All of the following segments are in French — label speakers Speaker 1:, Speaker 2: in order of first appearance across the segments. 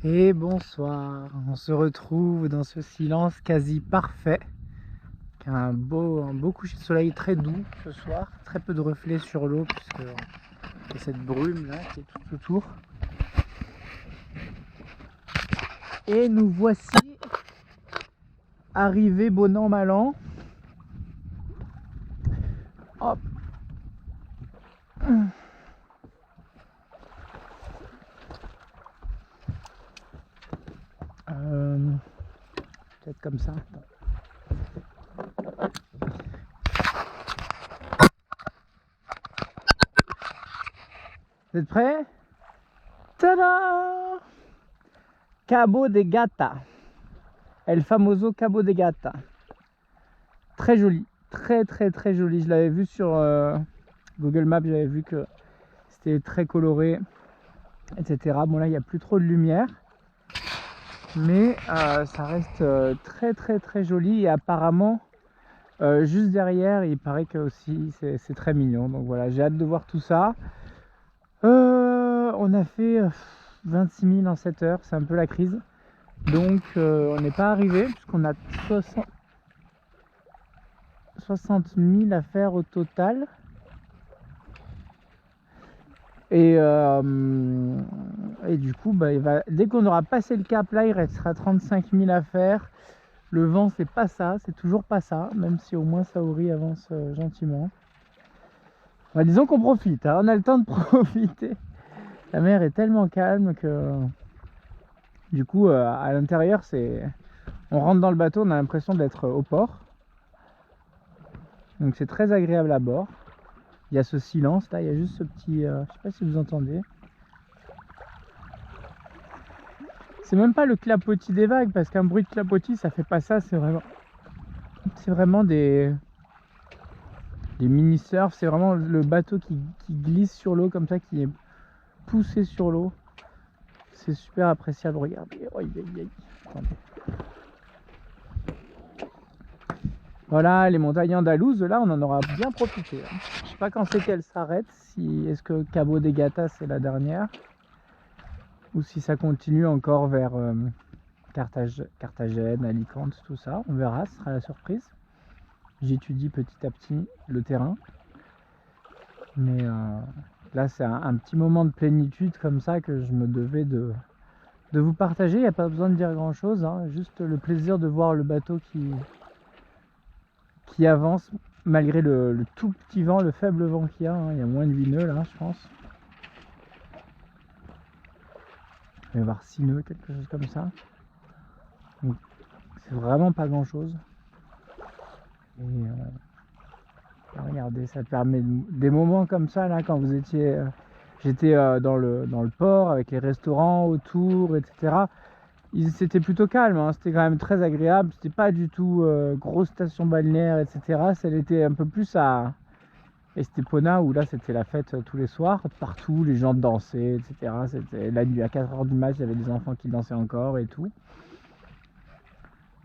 Speaker 1: Et bonsoir, on se retrouve dans ce silence quasi parfait. Un beau coucher de soleil très doux ce soir, très peu de reflets sur l'eau puisque il y a cette brume là qui est tout autour. Et nous voici arrivés bon an mal an. Hop. Peut-être comme ça. Vous êtes prêts? Tada! Cabo de Gata. El famoso Cabo de Gata. Très joli, très joli. Je l'avais vu sur Google Maps, j'avais vu que c'était très coloré, etc. Bon là il n'y a plus trop de lumière, mais ça reste très joli et apparemment juste derrière il paraît que aussi c'est très mignon. Donc voilà, j'ai hâte de voir tout ça. On a fait 26 000 en 7 heures, c'est un peu la crise. Donc on n'est pas arrivé puisqu'on a 60 000 à faire au total. Et du coup, dès qu'on aura passé le cap là, il restera 35 000 à faire. Le vent, c'est pas ça, c'est toujours pas ça, même si au moins Saori avance gentiment. Disons qu'on profite, hein, on a le temps de profiter. La mer est tellement calme que du coup, à l'intérieur, on rentre dans le bateau, on a l'impression d'être au port. Donc c'est très agréable à bord. Il y a ce silence là, il y a juste ce petit, je sais pas si vous entendez. C'est même pas le clapotis des vagues, parce qu'un bruit de clapotis, ça fait pas ça, c'est vraiment des mini-surfs, c'est vraiment le bateau qui glisse sur l'eau comme ça, qui est poussé sur l'eau. C'est super appréciable, regardez. Attendez. Voilà, les montagnes andalouses, là, on en aura bien profité. Je sais pas quand c'est qu'elles s'arrêtent, est-ce que Cabo de Gata c'est la dernière, ou si ça continue encore vers Carthagène, Alicante, tout ça. On verra, ce sera la surprise. J'étudie petit à petit le terrain. Mais là, c'est un petit moment de plénitude comme ça que je me devais de vous partager. Il n'y a pas besoin de dire grand chose, hein. Juste le plaisir de voir le bateau qui avance malgré le tout petit vent, le faible vent qu'il y a, hein. Il y a moins de 8 nœuds là, je pense. Il va y avoir 6 nœuds, quelque chose comme ça. Donc, c'est vraiment pas grand chose. Et regardez, ça permet des moments comme ça là, quand vous étiez. J'étais dans le port avec les restaurants autour, etc. C'était plutôt calme, hein. C'était quand même très agréable. C'était pas du tout grosse station balnéaire, etc. Ça l'était un peu plus à Estepona où là c'était la fête tous les soirs. Partout, les gens dansaient, etc. C'était la nuit à 4h du mat, il y avait des enfants qui dansaient encore et tout.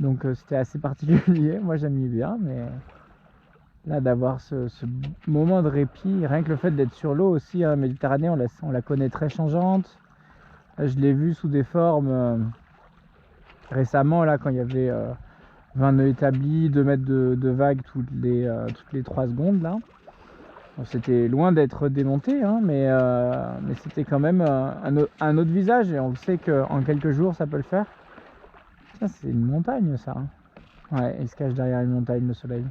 Speaker 1: Donc c'était assez particulier. Moi j'aimais bien, mais là d'avoir ce moment de répit, rien que le fait d'être sur l'eau aussi, hein, Méditerranée, on la connaît très changeante. Là, je l'ai vu sous des formes récemment, là, quand il y avait 20 nœuds établis, 2 mètres de vagues toutes les 3 secondes, là. Bon, c'était loin d'être démonté, hein, mais c'était quand même un autre visage, et on sait qu'en quelques jours, ça peut le faire. Ça, c'est une montagne, ça. Ouais, il se cache derrière une montagne, le soleil.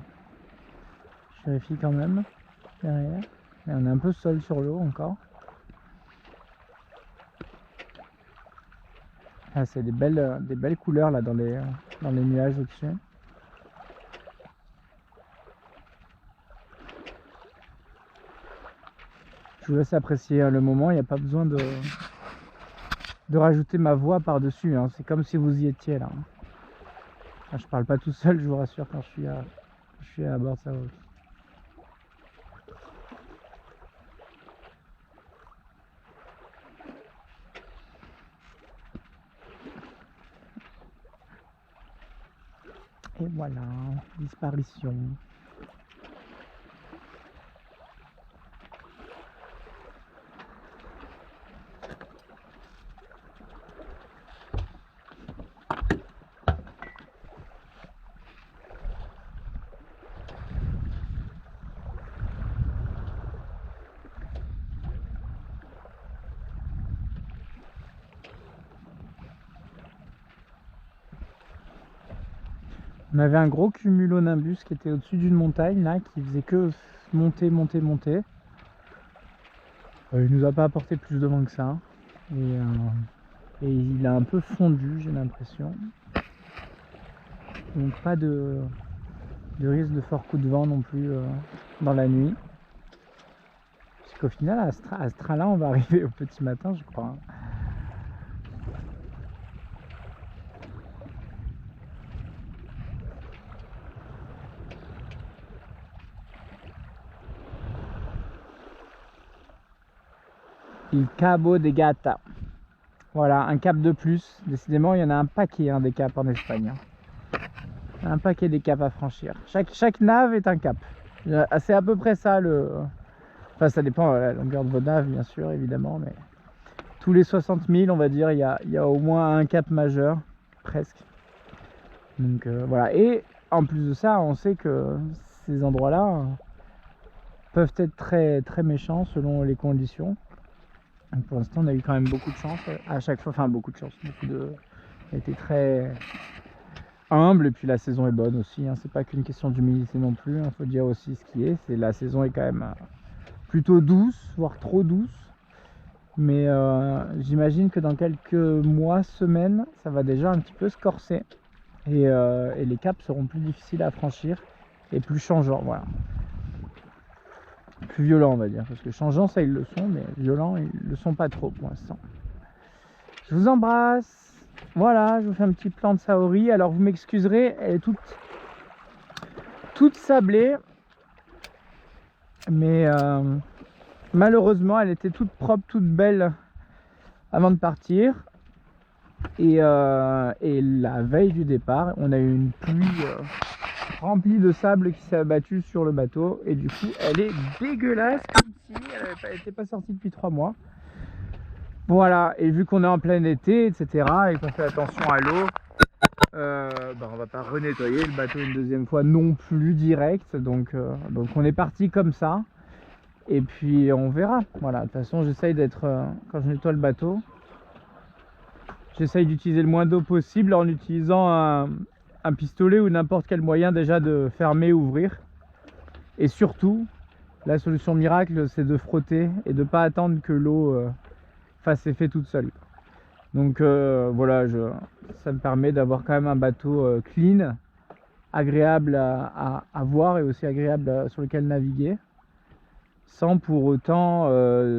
Speaker 1: Je vérifie quand même, derrière. Et on est un peu seul sur l'eau encore. Ah, c'est des belles couleurs là dans les nuages au-dessus. Je vous laisse apprécier le moment, il n'y a pas besoin de rajouter ma voix par-dessus, hein. C'est comme si vous y étiez là. Enfin, je parle pas tout seul, je vous rassure, quand je suis à bord de sa route. Et voilà, disparition. On avait un gros cumulonimbus qui était au-dessus d'une montagne là, qui faisait que monter, monter, monter. Il nous a pas apporté plus de vent que ça. Et il a un peu fondu, j'ai l'impression. Donc pas de risque de fort coup de vent non plus dans la nuit. Puisqu'au final, à ce train-là, on va arriver au petit matin, je crois. Il Cabo de Gata. Voilà, un cap de plus. Décidément, il y en a un paquet des caps en Espagne. Un paquet des caps à franchir. Chaque nave est un cap. C'est à peu près ça le... Enfin, ça dépend de la longueur de vos naves, bien sûr, évidemment. Mais tous les 60 000, on va dire, il y a au moins un cap majeur. Presque. Donc voilà. Et en plus de ça, on sait que ces endroits-là peuvent être très, très méchants selon les conditions. Donc pour l'instant, on a eu quand même beaucoup de chance à chaque fois. Enfin, beaucoup de chance. On a été très humble. Et puis la saison est bonne aussi. C'est pas qu'une question d'humilité non plus. Il faut dire aussi ce qui est. La saison est quand même plutôt douce, voire trop douce. Mais j'imagine que dans quelques mois, semaines, ça va déjà un petit peu se corser. Et les caps seront plus difficiles à franchir et plus changeants. Voilà. Plus violents, on va dire, parce que changeants ça ils le sont, mais violents ils le sont pas trop pour l'instant. Je vous embrasse. Voilà, je vous fais un petit plan de Saori. Alors vous m'excuserez, elle est toute sablée, mais malheureusement elle était toute propre, toute belle avant de partir. Et la veille du départ, on a eu une pluie remplie de sable qui s'est abattue sur le bateau. Et du coup, elle est dégueulasse, comme si elle n'était pas sortie depuis 3 mois. Voilà, et vu qu'on est en plein été, etc., et qu'on fait attention à l'eau, on va pas renettoyer le bateau une deuxième fois non plus direct. Donc on est parti comme ça. Et puis on verra. Voilà, de toute façon, j'essaye d'être, quand je nettoie le bateau, j'essaye d'utiliser le moins d'eau possible en utilisant un pistolet ou n'importe quel moyen déjà de fermer, ouvrir. Et surtout, la solution miracle, c'est de frotter et de ne pas attendre que l'eau fasse effet toute seule. Donc voilà, ça me permet d'avoir quand même un bateau clean, agréable à voir et aussi agréable sur lequel naviguer. Sans pour autant,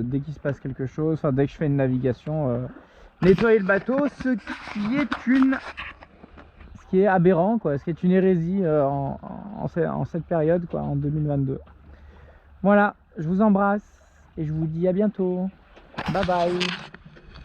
Speaker 1: dès qu'il se passe quelque chose, enfin dès que je fais une navigation, nettoyer le bateau, ce qui est aberrant, quoi, ce qui est une hérésie en cette période, quoi, en 2022. Voilà, je vous embrasse et je vous dis à bientôt. Bye bye.